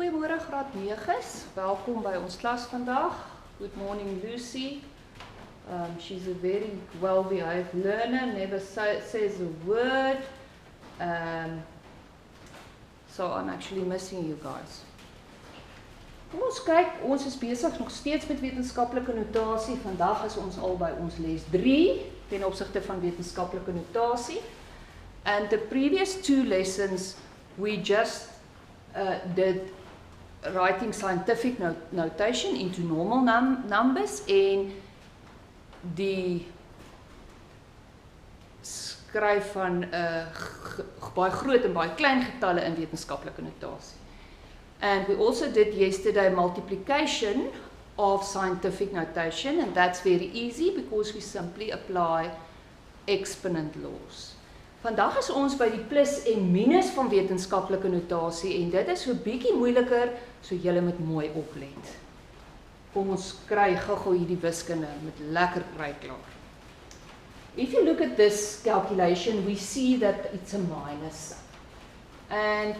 Goeiemôre graad 9's. Welkom by ons klas vandag. Good morning Lucy. She's a very well-behaved learner, never says a word. So I'm actually missing you guys. Kom ons kyk, ons is besig nog steeds met wetenskaplike notasie. Vandag is ons al by ons les 3 ten opsigte van wetenskaplike notasie. And the previous 2 lessons we just did writing scientific notation into normal numbers en die skryf van baie groot en baie klein getalle in wetenskaplike notasie. And we also did yesterday multiplication of scientific notation, and that's very easy because we simply apply exponent laws. Vandag is ons by die plus en minus van wetenskaplike notasie en dit is so bietjie moeiliker, so julle moet mooi oplet. Kom ons kry gou-gou hierdie wiskunde met lekker kry klaar. If you look at this calculation, we see that it's a minus sum. And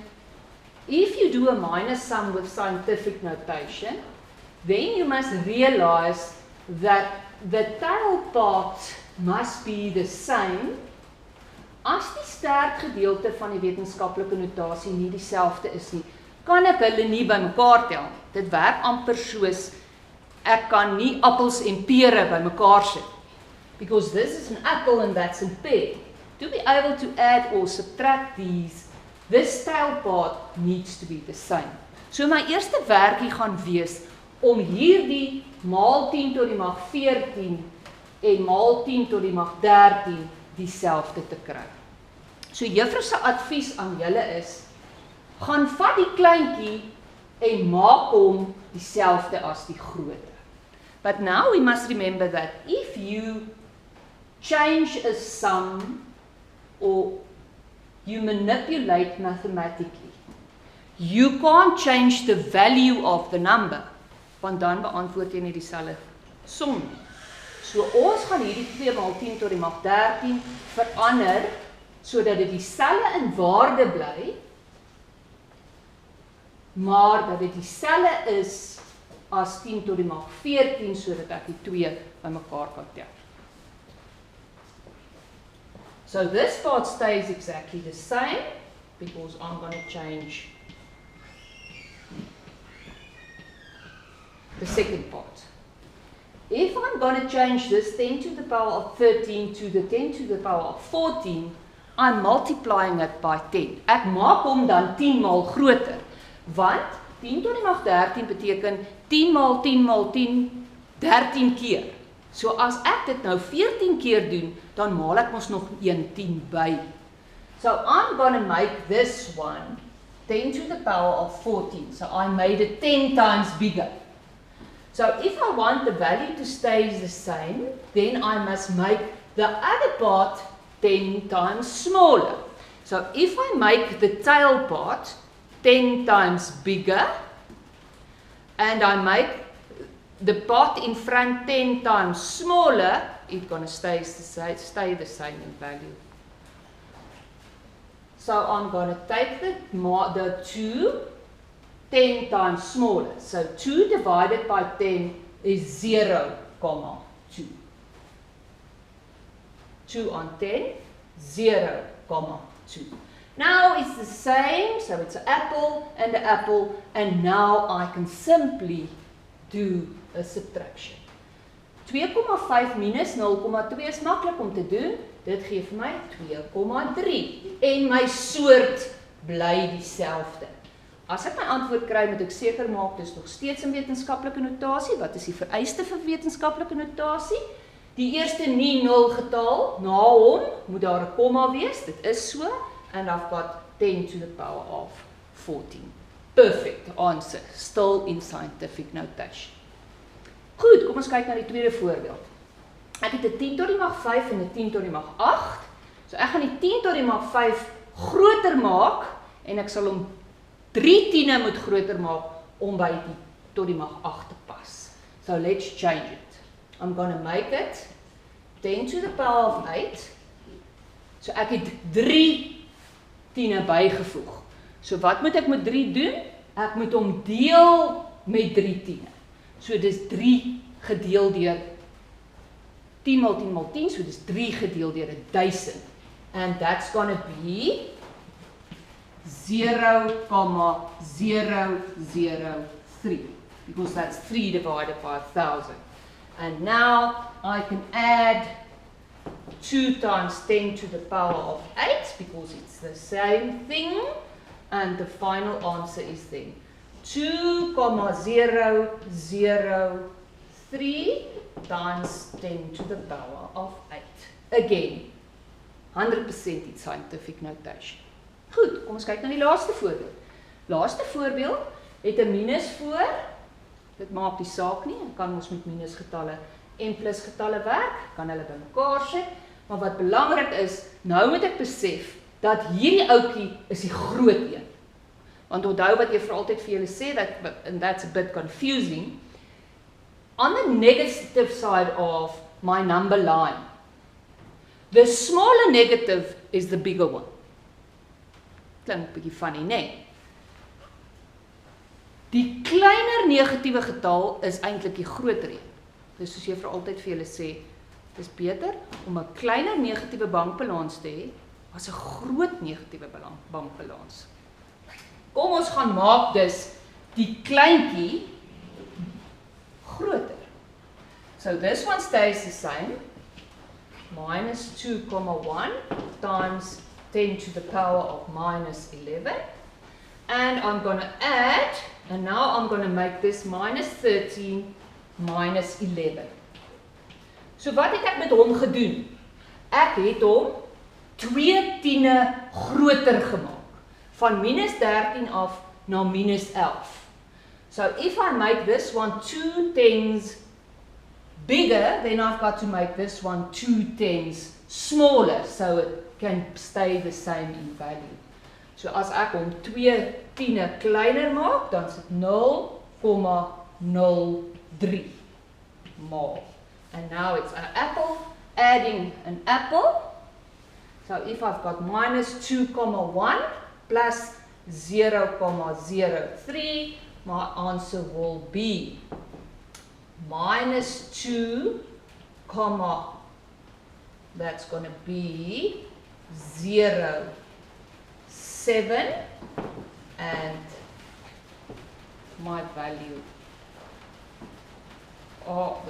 if you do a minus sum with scientific notation, then you must realize that the tail part must be the same as die sterk gedeelte van die wetenskaplike notasie nie dieselfde is nie, kan ek hulle nie bymekaar tel. Dit werk amper soos ek kan nie appels en pere bymekaar sit. Because this is an apple and that's a pear. To be able to add or subtract these, this tail part needs to be the same. So my eerste werkie gaan wees om hierdie maal 10 tot die mag 14 en maal 10 tot die mag 13 dieselfde te kry. So juffrou se advies aan julle is, gaan vat die kleintjie en maak hom dieselfde as die grootte. But now we must remember that if you change a sum or you manipulate mathematically, you can't change the value of the number, want dan beantwoord jy nie dieselfde som nie. So ons gaan hierdie 2 maal 10 tot die mag 13 verander, sodat dit dieselfde in waarde bly, maar dat dit dieselfde is as 10 tot die mag 14, sodat ek die 2 bymekaar kan tel. So this part stays exactly the same, because I'm going to change the second part. If I'm going to change this 10 to the power of 13 to the 10 to the power of 14, I'm multiplying it by 10. Ek maak hom dan 10 maal groter, want 10 tot die mag 13 beteken 10 maal 10 maal 10, 13 keer. So as ek dit nou 14 keer doen, dan maal ek ons nog 1 10 by. So I'm going to make this one 10 to the power of 14. So I made it 10 times bigger. So if I want the value to stay the same, then I must make the other part 10 times smaller. So if I make the tail part 10 times bigger, and I make the part in front 10 times smaller, it's going to stay the same in value. So I'm going to take the 2 10 times smaller. So 2 divided by 10 is 0,2. 2 on 10, 0,2. Now it's the same, so it's an apple, and now I can simply do a subtraction. 2,5 minus 0,2 is maklik om te doen. Dit gee vir my 2,3. En my soort bly dieselfde. As ek my antwoord kry, moet ek seker maak, dis nog steeds in wetenskaplike notasie. Wat is die vereiste vir wetenskaplike notasie? Die eerste nie 0 getal, na hom moet daar 'n komma wees, dit is so, and I've got 10 to the power of 14. Perfect answer, still in scientific notation. Goed, kom ons kyk na die tweede voorbeeld. Ek het 'n 10 tot die mag 5 en 'n 10 tot die mag 8. So ek gaan die 10 tot die mag 5 groter maak, en ek sal hom 3 tiene moet groter maak, om by die tot die mag 8 te pas. So let's change it. I'm going to make it 10 to the power of 8. So ek het 3 tiene bygevoeg. So wat moet ek met 3 doen? Ek moet hom deel met 3 tiene. So dis 3 gedeel deur 10 mal 10 mal 10, so dis 3 gedeel deur 1000. And that's going to be 0,003, because that's 3 divided by 1,000. And now I can add 2 times 10 to the power of 8, because it's the same thing. And the final answer is then 2,003 times 10 to the power of 8. Again, 100% it's scientific notation. Goed, kom ons kyk na die laaste voorbeeld. Laaste voorbeeld het 'n minus voor. Dit maak die saak nie. Ek kan ons met minusgetalle en plusgetalle werk, kan hulle bymekaar sit. Maar wat belangrik is, nou moet ek besef dat hierdie ouetjie is die groot een. Want onthou wat juffrou altyd vir julle sê, and that's a bit confusing. On the negative side of my number line, the smaller negative is the bigger one. Klink bietjie funny, nee. Die kleiner negatiewe getal is eintlik die groter een. Dus soos juffrou altyd vir julle sê, dis beter om 'n kleiner negatiewe bankbalans te hê as 'n groot negatiewe bankbalans. Kom ons gaan maak dus die kleintjie groter. So this one stays the same. Minus 2,1 times 10 to the power of minus 11. And I'm going to add, and now I'm going to make this minus 13 minus 11. So wat het ek met hom gedoen? Ek het hom 2 tiene groter gemaak. Van minus 13 af na minus 11. So if I make this one 2 tens bigger, then I've got to make this one 2 tens smaller, so it can stay the same in value. So as ek hom 2 tiene kleiner maak, dan is dit 0,03 more. And now it's an apple, adding an apple. So if I've got minus 2,1 plus 0,03, my answer will be minus 2, that's going to be 0,7, and my value,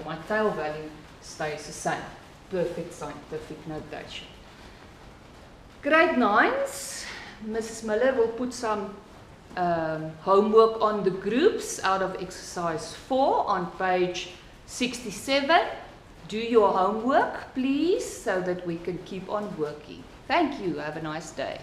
my tail value stays the same. Perfect scientific notation. Grade 9s, Mrs. Miller will put some homework on the groups out of exercise 4 on page 67. Do your homework, please, so that we can keep on working. Thank you. Have a nice day.